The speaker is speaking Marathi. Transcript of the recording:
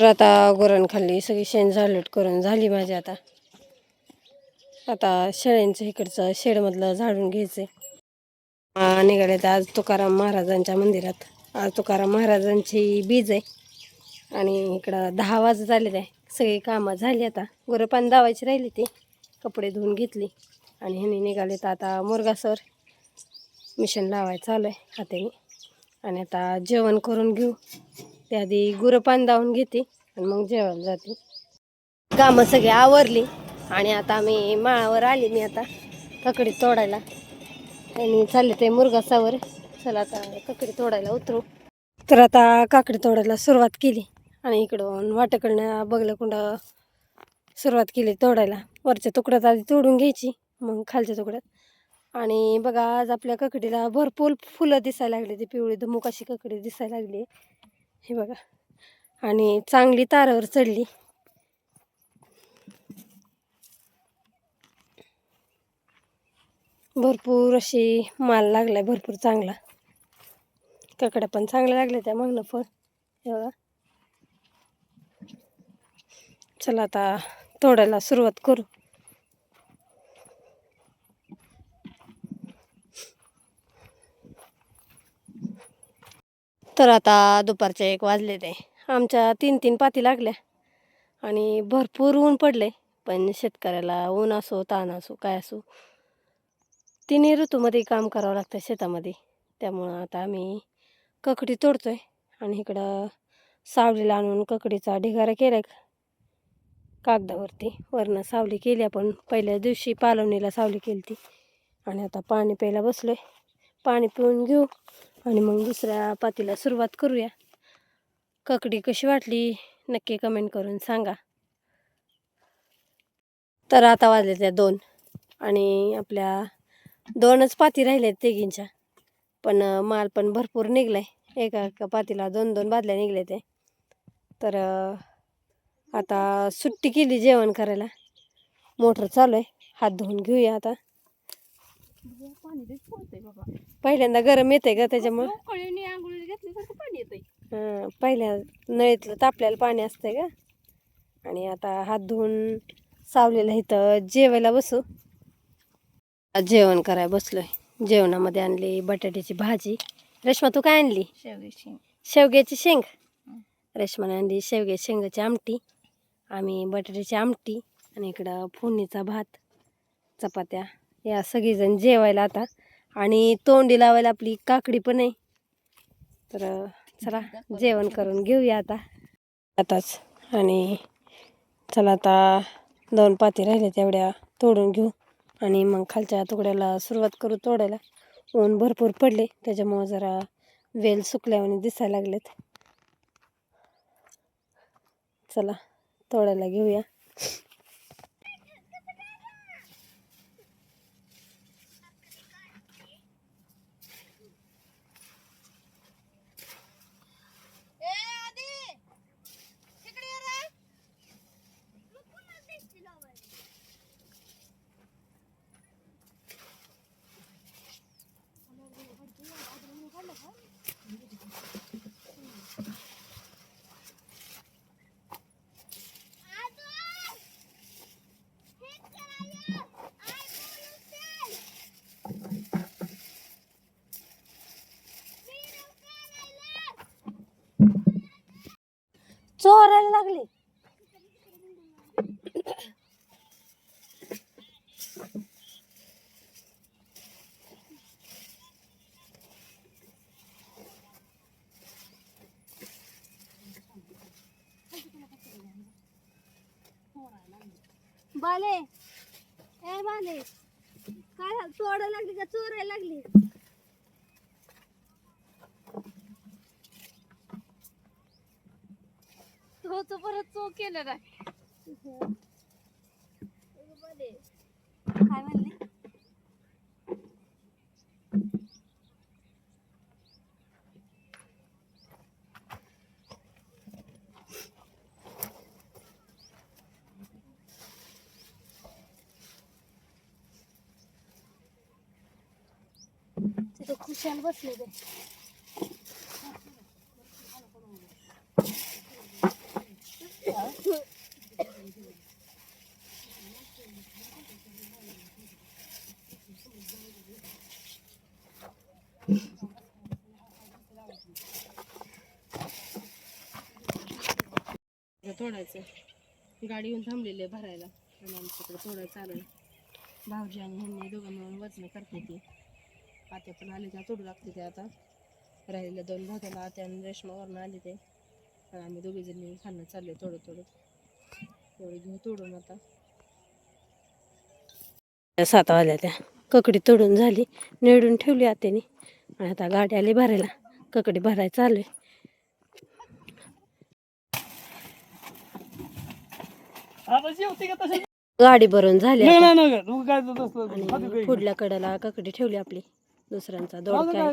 तर आता गुरांखाली खाल्ली सगळी शेण झाडलोट करून झाली माझी. आता शेळ्यांचं इकडचं शेडमधलं झाडून घ्यायचं. निघाले तर आज तुकाराम महाराजांच्या मंदिरात. आज तुकाराम महाराजांची बीज आहे आणि इकडं 10 वाजत आलेले आहे. सगळी कामं झाली. आता गुरं पाणी दावायची राहिली, ती कपडे धुवून घेतली आणि ह्यांनी निघाले तर आता मुरगासवर मिशन लावायचं चालू आहे हाताने. आणि आता जेवण करून घेऊ. त्याआधी गुरं पाणी दावून घेते आणि मग जेवायला जाते. कामं सगळी आवरली आणि आता मी माळावर आली. मी आता ककडी तोडायला आणि चालले ते मुरगासावर. चला आता ककडी तोडायला उतरू. तर आता काकडी तोडायला सुरुवात केली आणि इकडून वाटेकडनं बगलेकुंडा सुरुवात केली तोडायला. वरच्या तुकड्यात आधी तोडून घ्यायची, मग खालच्या तुकड्यात. आणि बघा आज आपल्या ककडीला भरपूर फुलं दिसायला लागली. ती पिवळी धमुक अशी ककडी दिसायला लागली, हे बघा. आणि चांगली तारावर चढली. भरपूर अशी माल लागलाय, भरपूर चांगला. ककड्या पण चांगल्या लागल्या त्या मागणं फळ, हे बघा. चला आता तोडायला सुरुवात करू. तर आता दुपारचे 1 वाजले. ते आमच्या 3-3 पाती लागल्या आणि भरपूर ऊन पडले. पण शेतकऱ्याला ऊन असो ताण असो काय असो, तिन्ही ऋतूमध्ये काम करावं लागतं शेतामध्ये. त्यामुळं आता आम्ही ककडी तोडतोय आणि इकडं सावलीला आणून ककडीचा ढिगारा केला कागदावरती. वरनं सावली केली आपण. पहिल्या दिवशी पालवणीला सावली केली ती. आणि आता पाणी प्यायला बसलोय. पाणी पिऊन घेऊ आणि मग दुसऱ्या पातीला सुरुवात करूया. ककडी कशी वाटली नक्की कमेंट करून सांगा. तर आता वाजले त्या 2 आणि आपल्या 2च पाती राहिल्यात तिघींच्या. पण माल पण भरपूर निघलाय. एका पातीला 2-2 बादल्या निघले ते. तर आता सुट्टी केली जेवण करायला. मोटर चालू आहे, हात धुवून घेऊया आता. पहिल्यांदा गरम येते का त्याच्यामुळे पहिल्या नळीतलं तापल्याला पाणी असतंय का. आणि आता हात धुवून सावलेला इथं जेवायला बसू. जेवण करायला बसलोय. जेवणामध्ये आणली बटाट्याची भाजी. रेश्मा तू काय आणली? शेवग्याची शेंग. रेश्माने आणली शेवग्याची शेंगाची आमटी, आम्ही बटाट्याची आमटी आणि इकडं फोडणीचा भात, चपात्या. या सगळीजण जेवायला आता. आणि तोंडी लावायला आपली काकडी पण आहे. तर चला जेवण करून घेऊया आताच. आणि चला आता 2 पाती राहिले तेवढ्या तोडून घेऊ आणि मग खालच्या तुकड्याला सुरुवात करू तोडायला. ऊन भरपूर पडले त्याच्यामुळं जरा वेल सुकल्यावानी दिसायला लागलेत. चला तोडायला घेऊया. चोरायला लागले. बाले ए बाले काय चोरायला लागली का चोरायला लागली? तो परत चो केलं काय म्हणली? तिथं खुशाल बसले ते. तोडायचं गाडी येऊन थांबलेली आहे भरायला आणि आमच्याकडे तोडायचं चालू आहे. भाऊजी आणि ह्यांनी दोघं मिळून वजन करते ती आत्या पण आले त्या तोडू लागते ते आता राहिलेल्या 2 भाज्याला आत्या आणि रेशमावरून आले ते आणि आम्ही दोघे जण मिळून खाणं चाललंय तोडत एवढी घेऊ तोडून आता 7 वाजल्या त्या ककडी तोडून झाली निवडून ठेवली आत्याने आणि आता गाडी आली भरायला ककडी भरायला चालू आहे. गाडी भरून झाली आणि पुढल्या कडेला ककडी ठेवली आपली दुसऱ्यांचा दोडका